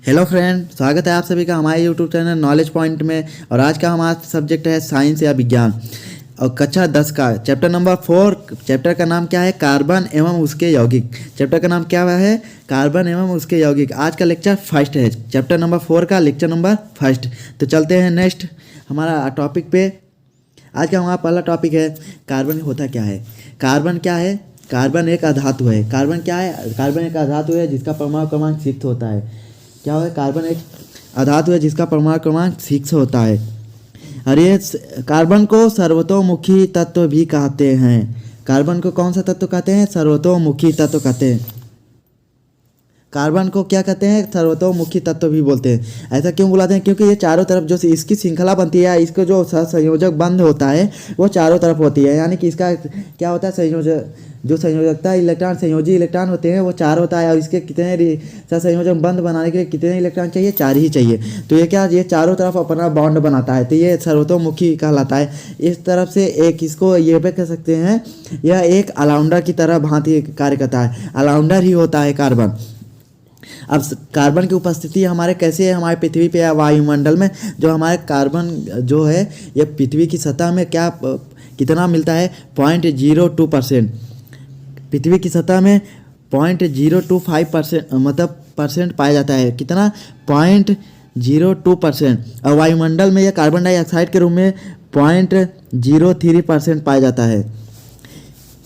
Hello friend, स्वागत है आप सभी का हमारे यूट्यूब चैनल नॉलेज पॉइंट में। और आज का हमारा सब्जेक्ट है साइंस या विज्ञान और कक्षा 10 का चैप्टर नंबर 4। चैप्टर का नाम क्या है? कार्बन एवं उसके यौगिक। चैप्टर का नाम क्या है? कार्बन एवं उसके यौगिक। आज का लेक्चर फर्स्ट है, चैप्टर नंबर 4 का लेक्चर नंबर फर्स्ट। तो चलते हैं नेक्स्ट हमारा टॉपिक पे। आज का हमारा पहला टॉपिक है कार्बन होता क्या है। कार्बन क्या है? कार्बन एक अधातु है। कार्बन क्या है? कार्बन एक अधातु है जिसका परमाणु क्रमांक 6 होता है। क्या है? कार्बन एक अधातु है जिसका परमाणु क्रमांक 6 होता है। और ये कार्बन को सर्वतोमुखी तत्व भी कहते हैं। कार्बन को कौन सा तत्व कहते हैं? सर्वतोमुखी तत्व कहते हैं। कार्बन को क्या कहते हैं? सर्वतोमुखी तत्व भी बोलते हैं। ऐसा क्यों बुलाते हैं? क्योंकि ये चारों तरफ जो इसकी श्रृंखला बनती है, इसको जो सहसंयोजक बंध होता है वो चारों तरफ होती है। यानी कि इसका क्या होता है? संयोजक जो संयोजकता इलेक्ट्रॉन संयोजी इलेक्ट्रॉन होते हैं वो 4 होता है। और इसके कितने सहसंयोजक बंध बनाने के लिए कितने इलेक्ट्रॉन चाहिए? 4 ही चाहिए। तो ये क्या, ये चारों तरफ अपना बॉन्ड बनाता है, तो ये सर्वतोमुखी कहलाता है। इस तरफ से एक इसको ये भी कह सकते हैं, यह एक अलाउंडर की तरह भांति कार्य करता है। अलाउंडर ही होता है कार्बन। अब कार्बन की उपस्थिति हमारे कैसे है हमारे पृथ्वी पे या वायुमंडल में? जो हमारे कार्बन जो है ये पृथ्वी की सतह में क्या कितना मिलता है? 0.02%। पृथ्वी की सतह में 0.025% मतलब परसेंट पाया जाता है। कितना? 0.02%। और वायुमंडल में यह कार्बन डाइऑक्साइड के रूप में 0.03% पाया जाता है।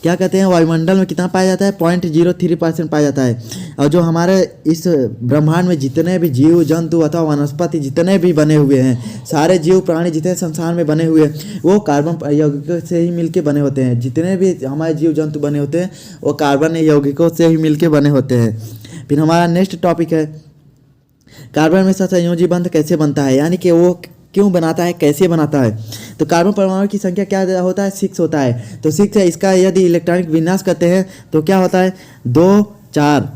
क्या कहते हैं? वायुमंडल में कितना पाया जाता है? 0.03% पाया जाता है। और जो हमारे इस ब्रह्मांड में जितने भी जीव जंतु अथवा वनस्पति जितने भी बने हुए हैं, सारे जीव प्राणी जितने संसार में बने हुए हैं वो कार्बन यौगिकों से ही मिलके बने होते हैं। जितने भी हमारे जीव जंतु बने होते हैं वो कार्बन यौगिकों से ही मिलके बने होते हैं। फिर हमारा नेक्स्ट टॉपिक है कार्बन में सहसंयोजी बंध कैसे बनता है, यानी कि वो क्यों बनाता है, कैसे बनाता है। तो कार्बन परमाणु की संख्या क्या होता है? 6 होता है। तो 6 है, इसका यदि इलेक्ट्रॉनिक विन्यास करते हैं तो क्या होता है? 2 4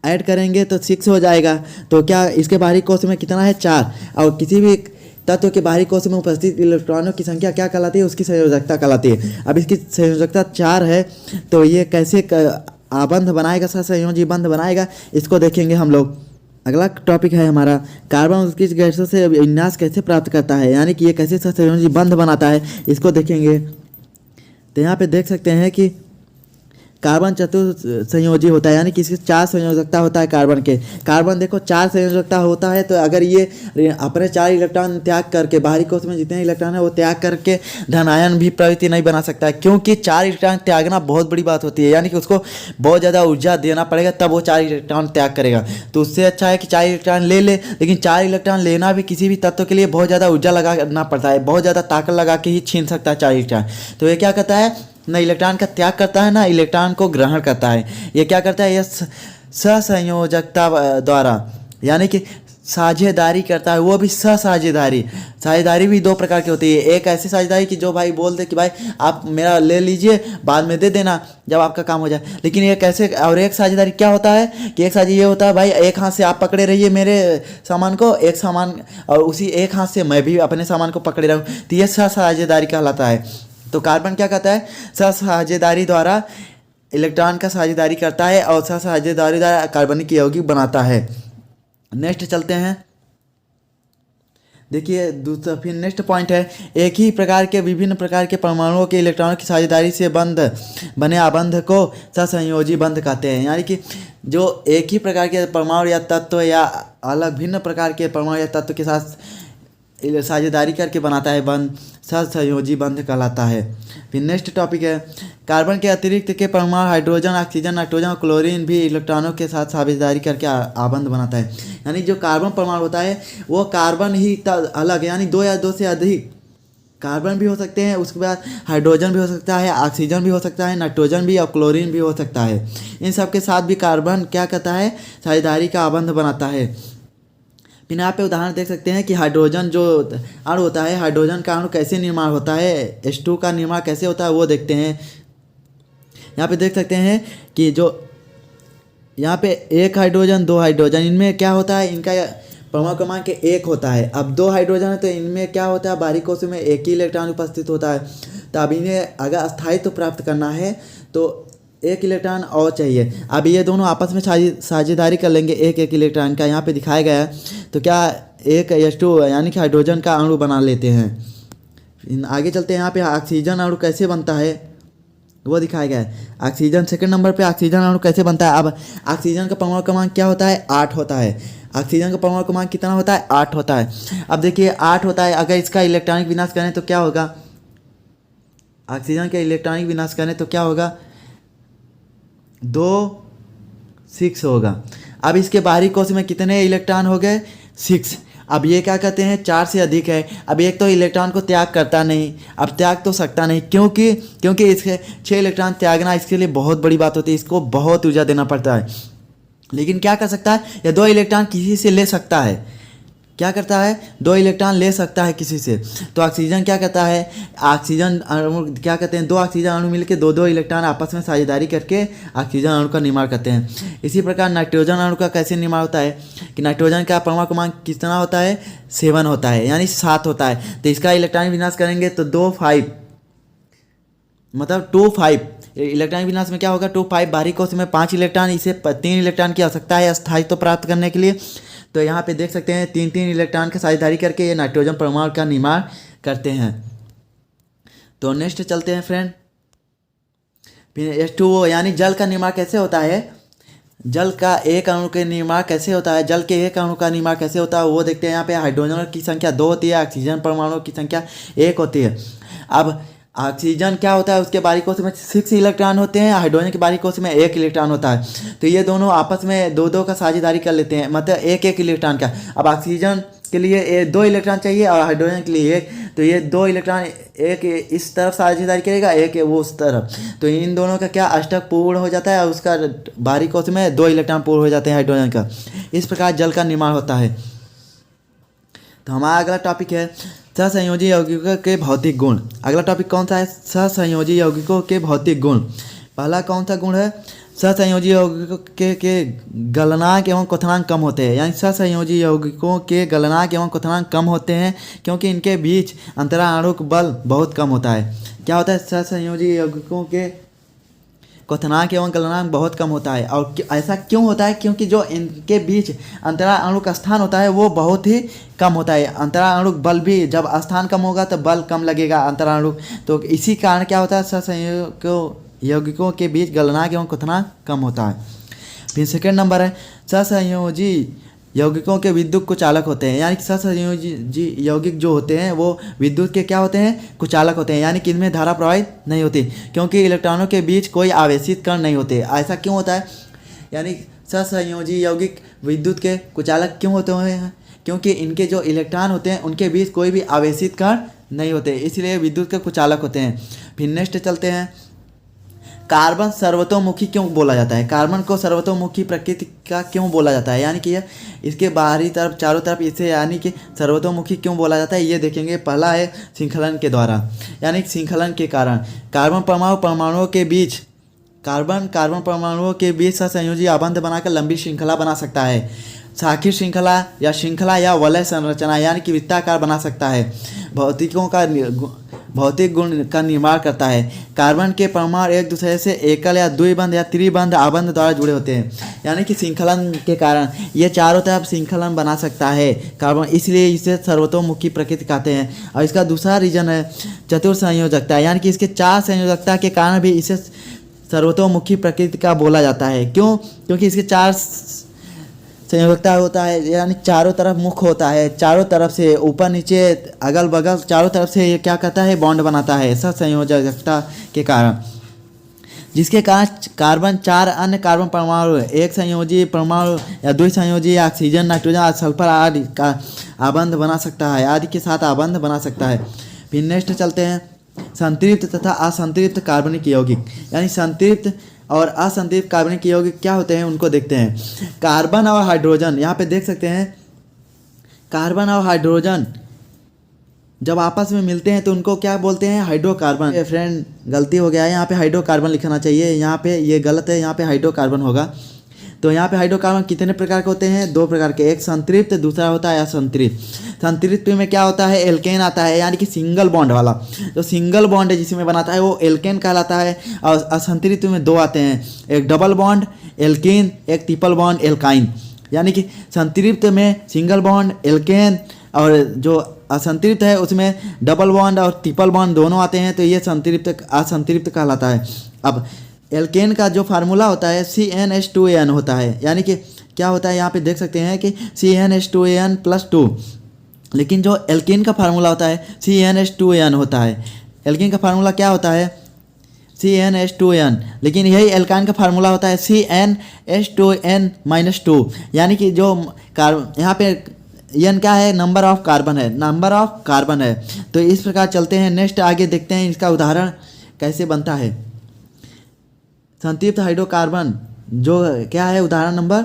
ऐड करेंगे तो 6 हो जाएगा। तो क्या इसके बाहरी कोश में कितना है? 4। और किसी भी तत्व के बाहरी कोश में उपस्थित इलेक्ट्रॉनों की संख्या क्या कहलाती है? उसकी संयोजकता कहलाती है। अब इसकी संयोजकता 4 है तो ये कैसे आबंध बनाएगा, सहसंयोजी बंध बनाएगा, इसको देखेंगे हम लोग। अगला टॉपिक है हमारा कार्बन उसकी गैसों से विन्यास कैसे प्राप्त करता है, यानी कि ये कैसे सहसंयोजी बंध बनाता है, इसको देखेंगे। तो यहाँ पे देख सकते हैं कि कार्बन चतुर्थ संयोजी होता है, यानी कि इसके 4 संयोजकता होता है कार्बन के। कार्बन देखो 4 संयोजकता होता है, तो अगर ये अपने 4 इलेक्ट्रॉन त्याग करके बाहरी कोश में जितने इलेक्ट्रॉन है वो त्याग करके धनायन भी प्रवृत्ति नहीं बना सकता है, क्योंकि 4 इलेक्ट्रॉन त्यागना बहुत बड़ी बात होती है। यानी कि उसको बहुत ज़्यादा ऊर्जा देना पड़ेगा तब वो 4 इलेक्ट्रॉन त्याग करेगा। तो उससे अच्छा है कि 4 इलेक्ट्रॉन ले ले, लेकिन 4 इलेक्ट्रॉन लेना भी किसी भी तत्व के लिए बहुत ज़्यादा ऊर्जा लगाना पड़ता है, बहुत ज़्यादा ताकत लगा के ही छीन सकता है 4 इलेक्ट्रॉन। तो ये क्या करता है? ना इलेक्ट्रॉन का त्याग करता है ना इलेक्ट्रॉन को ग्रहण करता है। ये क्या करता है? यह सहसंयोजकता द्वारा, यानी कि साझेदारी करता है, वो भी साझेदारी। साझेदारी भी 2 प्रकार की होती है। एक ऐसी साझेदारी कि जो भाई बोल दे कि भाई आप मेरा ले लीजिए, बाद में दे देना जब आपका काम हो जाए। लेकिन ये कैसे? और एक साझेदारी क्या होता है कि एक साझी ये होता है भाई एक हाथ से आप पकड़े रहिए मेरे सामान को, एक सामान, और उसी एक हाथ से मैं भी अपने सामान को पकड़े रहूँ, तो ये साझेदारी कहलाता है। तो कार्बन क्या कहता है? साझेदारी द्वारा इलेक्ट्रॉन का साझेदारी करता है और साझेदारी द्वारा कार्बनिक यौगिक बनाता है। नेक्स्ट चलते हैं, देखिए दूसरा फिर नेक्स्ट पॉइंट है एक ही प्रकार के विभिन्न प्रकार के परमाणुओं के इलेक्ट्रॉनों की साझेदारी से बने आबंध को सहसंयोजी बंध कहते हैं। यानी कि जो एक ही प्रकार के परमाणु या तत्व या अलग भिन्न प्रकार के परमाणु या तत्व के साथ साझेदारी करके बनाता है बंध, सहसंयोजी बंध कहलाता है। फिर नेक्स्ट टॉपिक है कार्बन के अतिरिक्त के परमाणु हाइड्रोजन, ऑक्सीजन, नाइट्रोजन और क्लोरीन भी इलेक्ट्रॉनों के साथ साझेदारी करके आबंध बनाता है। यानी जो कार्बन परमाणु होता है वो कार्बन ही अलग, यानी 2 या 2 से अधिक कार्बन भी हो सकते हैं, उसके बाद हाइड्रोजन भी हो सकता है, ऑक्सीजन भी हो सकता है, नाइट्रोजन भी और क्लोरीन भी हो सकता है। इन सब के साथ भी कार्बन क्या करता है? साझेदारी का आबंध बनाता है। फिर यहाँ पे उदाहरण देख सकते हैं कि हाइड्रोजन जो अणु होता है, हाइड्रोजन का अणु कैसे निर्माण होता है, H2 का निर्माण कैसे होता है वो देखते हैं। यहाँ पे देख सकते हैं कि जो यहाँ पे 1 हाइड्रोजन 2 हाइड्रोजन, इनमें क्या होता है? इनका परमाणु क्रमांक 1 होता है। अब 2 हाइड्रोजन है तो इनमें क्या होता है? बाहरी कोश में 1 ही इलेक्ट्रॉन उपस्थित होता है। तो अब इन्हें अगर स्थायित्व प्राप्त करना है तो एक इलेक्ट्रॉन और चाहिए। अब ये दोनों आपस में साझेदारी कर लेंगे एक एक इलेक्ट्रॉन का, यहाँ पे दिखाया गया है। तो क्या एक H2 यानी कि हाइड्रोजन का अणु बना लेते हैं। आगे चलते हैं, यहाँ पे ऑक्सीजन अणु कैसे बनता है वो दिखाया गया है। ऑक्सीजन सेकंड नंबर पे ऑक्सीजन अणु कैसे बनता है। अब ऑक्सीजन का परमाणु क्रमांक क्या होता है, 8 होता है। ऑक्सीजन का परमाणु क्रमांक कितना होता है, 8 होता है। अब देखिए 8 होता है, अगर इसका इलेक्ट्रॉनिक विनाश करें तो क्या होगा, ऑक्सीजन के इलेक्ट्रॉनिक विनाश करें तो क्या होगा, 2 6 होगा। अब इसके बाहरी कोश में कितने इलेक्ट्रॉन हो गए, 6। अब ये क्या कहते हैं, 4 से अधिक है। अब एक तो इलेक्ट्रॉन को त्याग करता नहीं, अब त्याग तो सकता नहीं, क्योंकि इसके 6 इलेक्ट्रॉन त्यागना इसके लिए बहुत बड़ी बात होती है, इसको बहुत ऊर्जा देना पड़ता है। लेकिन क्या कर सकता है, या 2 इलेक्ट्रॉन किसी से ले सकता है। क्या करता है, 2 इलेक्ट्रॉन ले सकता है किसी से। तो ऑक्सीजन क्या करता है, ऑक्सीजन अणु क्या कहते हैं, 2 ऑक्सीजन अणु मिलकर 2 इलेक्ट्रॉन आपस में साझेदारी करके ऑक्सीजन अणु का निर्माण करते हैं। इसी प्रकार नाइट्रोजन अणु का कैसे निर्माण होता है कि नाइट्रोजन का परमाणु क्रमांक कितना होता है, 7 होता है, यानी 7 होता है। तो इसका इलेक्ट्रॉनिक विनाश करेंगे तो 2 5 मतलब 2 5 इलेक्ट्रॉनिक विनाश में क्या होगा, 2 5 बाहरी कोश में 5 इलेक्ट्रॉन, इसे 3 इलेक्ट्रॉन की आवश्यकता है स्थायित्व प्राप्त करने के लिए। तो यहाँ पे देख सकते हैं 3 इलेक्ट्रॉन की साझेदारी करके ये नाइट्रोजन परमाणु का निर्माण करते हैं। तो नेक्स्ट चलते हैं फ्रेंड, फिर H2O यानी जल का निर्माण कैसे होता है। जल का एक अणु के निर्माण कैसे होता है, जल के एक अणु का निर्माण कैसे होता है वो देखते हैं। यहाँ पे हाइड्रोजन की संख्या 2 होती है, ऑक्सीजन परमाणु की संख्या 1 होती है। अब ऑक्सीजन क्या होता है, उसके बाहरी कोश में 6 इलेक्ट्रॉन होते हैं, हाइड्रोजन के बाहरी कोश में 1 इलेक्ट्रॉन होता है। तो ये दोनों आपस में 2 का साझेदारी कर लेते हैं, मतलब 1 इलेक्ट्रॉन का। अब ऑक्सीजन के लिए 2 इलेक्ट्रॉन चाहिए और हाइड्रोजन के लिए 1, तो ये 2 इलेक्ट्रॉन एक इस तरफ साझेदारी करेगा, एक वो उस तरफ। तो इन दोनों का क्या अष्टक पूर्ण हो जाता है और उसका बाहरी कोश में 2 इलेक्ट्रॉन पूर्ण हो जाते हैं हाइड्रोजन का। इस प्रकार जल का निर्माण होता है। तो हमारा अगला टॉपिक है सहसंयोजी यौगिकों के भौतिक गुण। अगला टॉपिक कौन सा है, सहसंयोजी यौगिकों के भौतिक गुण। पहला कौन सा गुण है, सहसंयोजी यौगिकों के गलनांक एवं क्वथनांक कम होते हैं। यानी सहसंयोजी यौगिकों के गलनांक एवं क्वथनांक कम होते हैं क्योंकि इनके बीच अंतराणुक बल बहुत कम होता है। क्या होता है, सहसंयोजी यौगिकों के क्वथनांक एवं गलनांक बहुत कम होता है। और ऐसा क्यों होता है, क्योंकि जो इनके बीच अंतराणु का स्थान होता है वो बहुत ही कम होता है। अंतराणु बल भी, जब स्थान कम होगा तो बल कम लगेगा अंतराणु। तो इसी कारण क्या होता है, सहसंयोजी यौगिकों के बीच गलनांक एवं क्वथनांक कम होता है। फिर सेकेंड नंबर है सहसंयोजी यौगिकों के विद्युत कुचालक होते हैं। यानी कि सहसंयोजी यौगिक जो होते हैं वो विद्युत के क्या होते हैं, कुचालक होते हैं। यानी कि इनमें धारा प्रवाहित नहीं होती क्योंकि इलेक्ट्रॉनों के बीच कोई आवेशित कण नहीं होते। ऐसा क्यों होता है, यानी सहसंयोजी यौगिक विद्युत के कुचालक क्यों होते हैं, क्योंकि इनके जो इलेक्ट्रॉन होते हैं उनके बीच कोई भी आवेशित कण नहीं होते, इसलिए विद्युत के कुचालक होते हैं। फिर नेक्स्ट चलते हैं, कार्बन सर्वतोमुखी क्यों बोला जाता है। कार्बन को सर्वतोमुखी प्रकृति का क्यों बोला जाता है, यानी कि इसके बाहरी तरफ चारों तरफ इसे यानी कि सर्वतोमुखी क्यों बोला जाता है, ये देखेंगे। पहला है श्रृंखलन के द्वारा, यानी श्रृंखलन के कारण कार्बन परमाणुओं के बीच परमाणुओं के बीच सहसंयोजी आबंध बनाकर लंबी श्रृंखला बना सकता है। शाखी श्रृंखला या वलय संरचना यानी कि वृत्ताकार बना सकता है। भौतिक गुण का निर्माण करता है। कार्बन के परमाणु एक दूसरे से एकल या द्विबंध या त्रिबंध आबंध द्वारा जुड़े होते हैं, यानी कि श्रृंखलन के कारण ये चारों तरफ श्रृंखलन बना सकता है कार्बन, इसलिए इसे सर्वतोमुखी प्रकृति कहते हैं। और इसका दूसरा रीजन है चतुर संयोजकता, यानी कि इसके 4 संयोजकता के कारण भी इसे सर्वतोमुखी प्रकृति का बोला जाता है। क्यों, क्योंकि इसके 4 संयोजकता होता है, यानी चारों तरफ मुख होता है, चारों तरफ से ऊपर नीचे अगल बगल चारों तरफ से ये क्या करता है, बॉन्ड बनाता है सहसंयोजकता के कारण, जिसके कारण कार्बन 4 अन्य कार्बन परमाणु एक संयोजी परमाणु या द्विसंयोजी ऑक्सीजन, नाइट्रोजन और सल्फर आदि का आबंध बना सकता है, आदि के साथ आबंध बना सकता है। फिर नेक्स्ट चलते हैं, संतृप्त तथा असंतृप्त कार्बनिक यौगिक। यानी संतृप्त और असंतृप्त कार्बनिक यौगिक क्या होते हैं उनको देखते हैं। कार्बन और हाइड्रोजन, यहाँ पे देख सकते हैं कार्बन और हाइड्रोजन जब आपस में मिलते हैं तो उनको क्या बोलते हैं, हाइड्रोकार्बन। फ्रेंड गलती हो गया है, यहाँ पे हाइड्रोकार्बन लिखना चाहिए, यहाँ पे ये गलत है, यहाँ पे हाइड्रोकार्बन होगा। तो यहाँ पे हाइड्रोकार्बन कितने प्रकार के होते हैं? 2 प्रकार के, एक संतृप्त, दूसरा होता है असंतृप्त। संतृप्त में क्या होता है? एल्केन आता है, यानी कि सिंगल बॉन्ड वाला। तो सिंगल बॉन्ड जिसमें बनाता है वो एल्केन कहलाता है। और असंतृप्त में 2 आते हैं, एक डबल बॉन्ड एल्केन, एक ट्रिपल बॉन्ड एल्काइन। यानी कि संतृप्त में सिंगल बॉन्ड एल्केन, और जो असंतृप्त है उसमें डबल बॉन्ड और ट्रिपल बॉन्ड दोनों आते हैं, तो ये संतृप्त असंतृप्त कहलाता है। अब एल्केन का जो फार्मूला होता है CnH2an होता है, यानी कि क्या होता है यहाँ पे देख सकते हैं कि CnH2an+2, लेकिन जो एल्केन का फार्मूला होता है CnH2an होता है। एल्केन का फार्मूला क्या होता है? CnH2n, लेकिन यही एल्काइन का फार्मूला होता है CnH2n-2, यानी कि जो यहाँ पे n क्या है? नंबर ऑफ कार्बन है, नंबर ऑफ कार्बन है। तो इस प्रकार चलते हैं, नेक्स्ट आगे देखते हैं इसका उदाहरण कैसे बनता है। संतृप्त हाइड्रोकार्बन जो क्या है, उदाहरण नंबर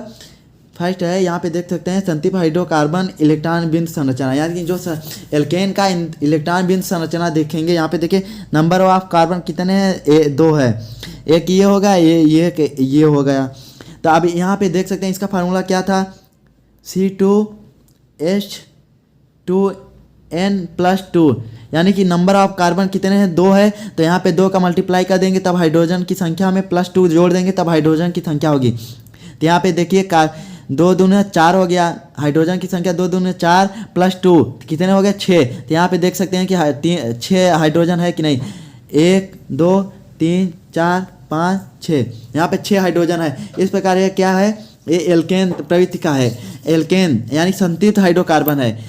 फर्स्ट है, यहाँ पे देख सकते हैं संतृप्त हाइड्रोकार्बन इलेक्ट्रॉन बिंद संरचना, यानी कि जो एल्केन का इलेक्ट्रॉन बिंद संरचना देखेंगे। यहाँ पे देखिए नंबर ऑफ कार्बन कितने हैं? 2 है, एक ये होगा, ये हो गया। तो अब यहाँ पे देख सकते हैं इसका फार्मूला क्या था? C2H2n+2, यानी कि नंबर ऑफ कार्बन कितने हैं? 2 है। तो यहाँ पे 2 का मल्टीप्लाई कर देंगे तब हाइड्रोजन की संख्या में +2 जोड़ देंगे तब हाइड्रोजन की संख्या होगी। तो यहाँ पे देखिए 2 दूनी 4 हो गया, हाइड्रोजन की संख्या 2 दूनी 4 +2 कितने हो गए? 6। तो यहाँ पे देख सकते हैं कि 6 हाइड्रोजन है कि नहीं? 1 2 3 4 5 6, यहाँ पे 6 हाइड्रोजन है। इस प्रकार ये क्या है? ये एल्केन प्रवृत्ति का है। एल्केन यानी संतृप्त हाइड्रोकार्बन है।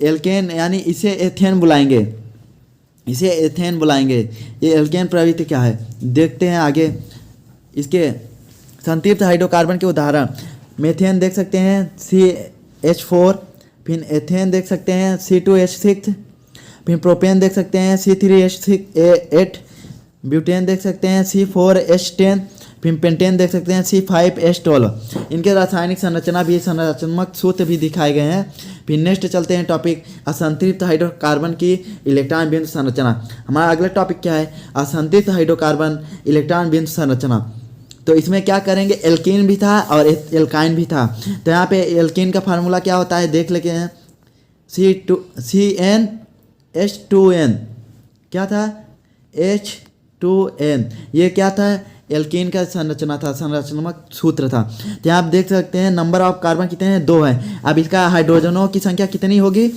एल्केन यानी इसे एथेन बुलाएंगे, इसे एथेन बुलाएंगे। ये एल्केन प्रवृत्ति क्या है देखते हैं आगे। इसके संतृप्त हाइड्रोकार्बन के उदाहरण, मेथेन देख सकते हैं CH4, फिर एथेन देख सकते हैं C2H6, फिर प्रोपेन देख सकते हैं C3H8, ब्यूटेन देख सकते हैं C4H10, फिर पेंटेन देख सकते हैं C5H12। इनके रासायनिक संरचना भी, संरचनात्मक सूत्र भी दिखाए गए हैं। फिर नेक्स्ट चलते हैं टॉपिक असंतृप्त हाइड्रोकार्बन की इलेक्ट्रॉन बिंदु संरचना। हमारा अगला टॉपिक क्या है? असंतृप्त हाइड्रोकार्बन इलेक्ट्रॉन बिंदु संरचना। तो इसमें क्या करेंगे? एल्कीन भी था और एल्काइन भी था। तो यहाँ पे एल्कीन का फार्मूला क्या होता है देख लेते हैं। CnH2n क्या था? H2n, ये क्या था? एल्कीन का संरचना था, संरचनात्मक सूत्र था। तो यहाँ आप देख सकते हैं नंबर ऑफ कार्बन कितने हैं? 2 है। अब इसका हाइड्रोजनों की संख्या कितनी होगी?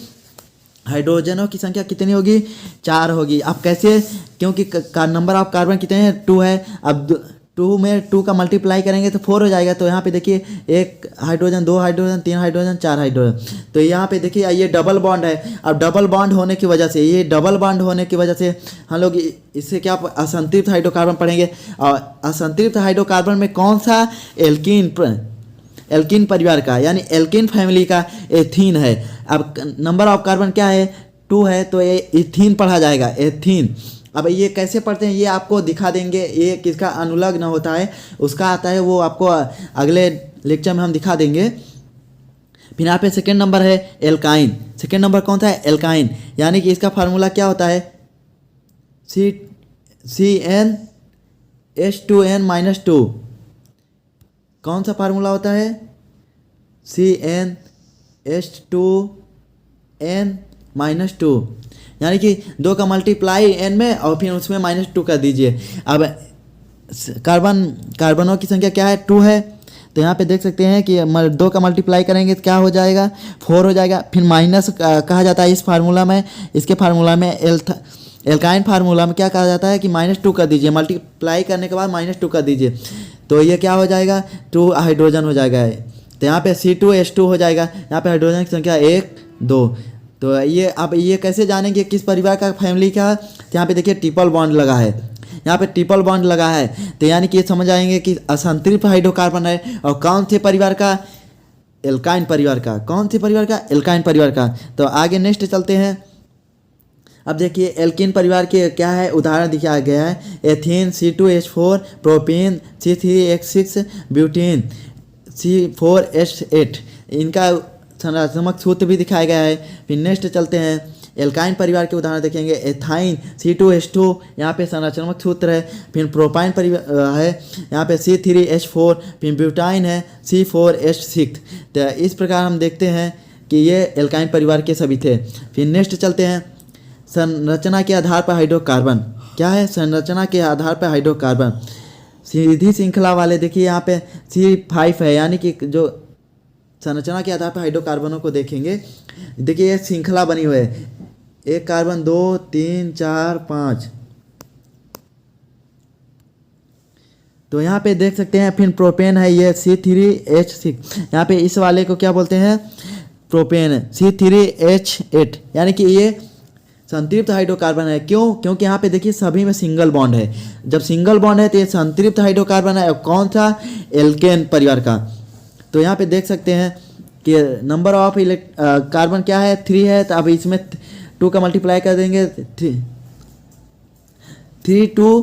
हाइड्रोजनों की संख्या कितनी होगी? 4 होगी। अब कैसे? क्योंकि नंबर ऑफ कार्बन कितने हैं? 2 है। अब 2 में 2 का मल्टीप्लाई करेंगे तो 4 हो जाएगा। तो यहाँ पे देखिए 1 हाइड्रोजन, 2 हाइड्रोजन, 3 हाइड्रोजन, 4 हाइड्रोजन। तो यहाँ पे देखिए ये डबल बॉन्ड है। अब डबल बॉन्ड होने की वजह से, ये डबल बॉन्ड होने की वजह से हम लोग इससे क्या असंतृप्त हाइड्रोकार्बन पढ़ेंगे। और असंतृप्त हाइड्रोकार्बन में कौन सा? एल्कीन परिवार का, यानी एल्कीन फैमिली का एथीन है। अब नंबर ऑफ कार्बन क्या है? 2 है, तो ये एथीन पढ़ा जाएगा, एथीन। अब ये कैसे पढ़ते हैं ये आपको दिखा देंगे। ये किसका अनुलग्न होता है उसका आता है, वो आपको अगले लेक्चर में हम दिखा देंगे। फिर यहाँ पे सेकेंड नंबर है एल्काइन। सेकेंड नंबर कौन सा है? एल्काइन, यानी कि इसका फार्मूला क्या होता है? CnH2n-2। कौन सा फार्मूला होता है? CnH2n-2, यानी कि 2 का मल्टीप्लाई n में और फिर उसमें -2 कर दीजिए। अब कार्बनों की संख्या क्या है? 2 है। तो यहाँ पे देख सकते हैं कि 2 का मल्टीप्लाई करेंगे तो क्या हो जाएगा? 4 हो जाएगा। फिर माइनस कहा जाता है इस फार्मूला में। इसके फार्मूला में एल्काइन फार्मूला में क्या कहा जाता है कि -2 कर दीजिए, मल्टीप्लाई करने के बाद -2 कर दीजिए। तो ये क्या हो जाएगा? 2 हाइड्रोजन हो जाएगा। तो यहाँ पे C2H2 हो जाएगा। यहाँ पे हाइड्रोजन की संख्या 1 2। तो ये अब ये कैसे जानेंगे किस परिवार का, फैमिली का? तो यहाँ पे देखिए ट्रिपल बॉन्ड लगा है, यहाँ पे ट्रिपल बॉन्ड लगा है। तो यानी कि ये समझ आएंगे कि असंतृप्त हाइड्रोकार्बन है। और कौन से परिवार का? एल्काइन परिवार का। कौन से परिवार का? एल्काइन परिवार का। तो आगे नेक्स्ट चलते हैं। अब देखिए एल्कीन परिवार के क्या है उदाहरण दिखाया गया है। Ethene C2H4, propane C3H6, butane C4H8। इनका संरचनात्मक सूत्र भी दिखाया गया है। फिर नेक्स्ट चलते हैं। एल्काइन परिवार के उदाहरण देखेंगे, एथाइन C2H2 यहाँ पे संरचनात्मक सूत्र है। फिर प्रोपाइन परिवार है, यहाँ पे C3H4, फिर ब्यूटाइन है C4H6। तो इस प्रकार हम देखते हैं कि ये एल्काइन परिवार के सभी थे। फिर नेक्स्ट चलते हैं, संरचना के आधार पर हाइड्रोकार्बन। क्या है? संरचना के आधार पर हाइड्रोकार्बन सीधी श्रृंखला वाले। देखिए यहाँ पे C5 है, यानी कि जो संरचना के आधार पर हाइड्रोकार्बनों को देखेंगे, देखिए ये श्रृंखला बनी हुई है, एक कार्बन 2 3 4 5। तो यहाँ पे देख सकते हैं। फिर प्रोपेन है ये C3H6, यहाँ पे इस वाले को क्या बोलते हैं? प्रोपेन C3H8, यानी कि ये संतृप्त हाइड्रोकार्बन है। क्यों? क्योंकि यहाँ पे देखिए सभी में सिंगल बॉन्ड है। जब सिंगल बॉन्ड है तो ये संतृप्त हाइड्रोकार्बन है। कौन सा? एल्केन परिवार का। तो यहाँ पे देख सकते हैं कि नंबर ऑफ कार्बन क्या है? 3 है। तो अब इसमें 2 का मल्टीप्लाई कर देंगे, 3 2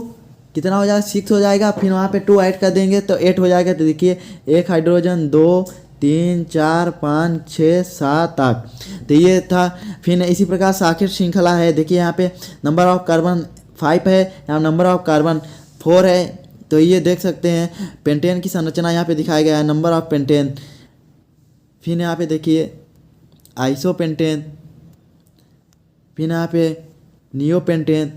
कितना हो जाएगा? 6 हो जाएगा। फिर वहाँ पे 2 ऐड कर देंगे तो 8 हो जाएगा। तो देखिए एक हाइड्रोजन 2 3 4 5 6 7 8। तो ये था। फिर इसी प्रकार साकेट श्रृंखला है। देखिए यहाँ पे नंबर ऑफ कार्बन 5 है, यहाँ नंबर ऑफ कार्बन 4 है। तो ये देख सकते हैं पेंटेन की संरचना यहाँ पे दिखाया गया है, नंबर ऑफ पेंटेन। फिर यहाँ पे देखिए आइसोपेंटेन, फिर यहाँ पे नियोपेंटेन।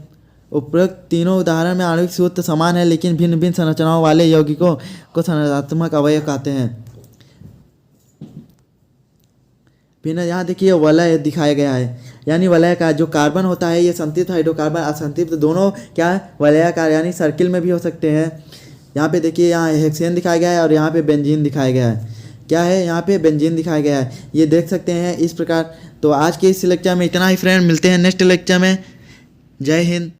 उपरोक्त तीनों उदाहरण में आणविक सूत्र समान है, लेकिन भिन्न भिन्न संरचनाओं वाले यौगिकों को संरचनात्मक अवयव कहते हैं। फिर यहाँ देखिए वलय दिखाया गया है, यानी वलय का जो कार्बन होता है, ये संतृप्त हाइड्रोकार्बन असंतृप्त दोनों क्या है? वलयाकार, यानी सर्किल में भी हो सकते हैं। यहाँ पे देखिए यहाँ हेक्सेन दिखाया गया है और यहाँ पे बेंजीन दिखाया गया है। क्या है? यहाँ पे बेंजीन दिखाया गया है, ये देख सकते हैं इस प्रकार। तो आज के इस लेक्चर में इतना ही फ्रेंड, मिलते हैं नेक्स्ट लेक्चर में। जय हिंद।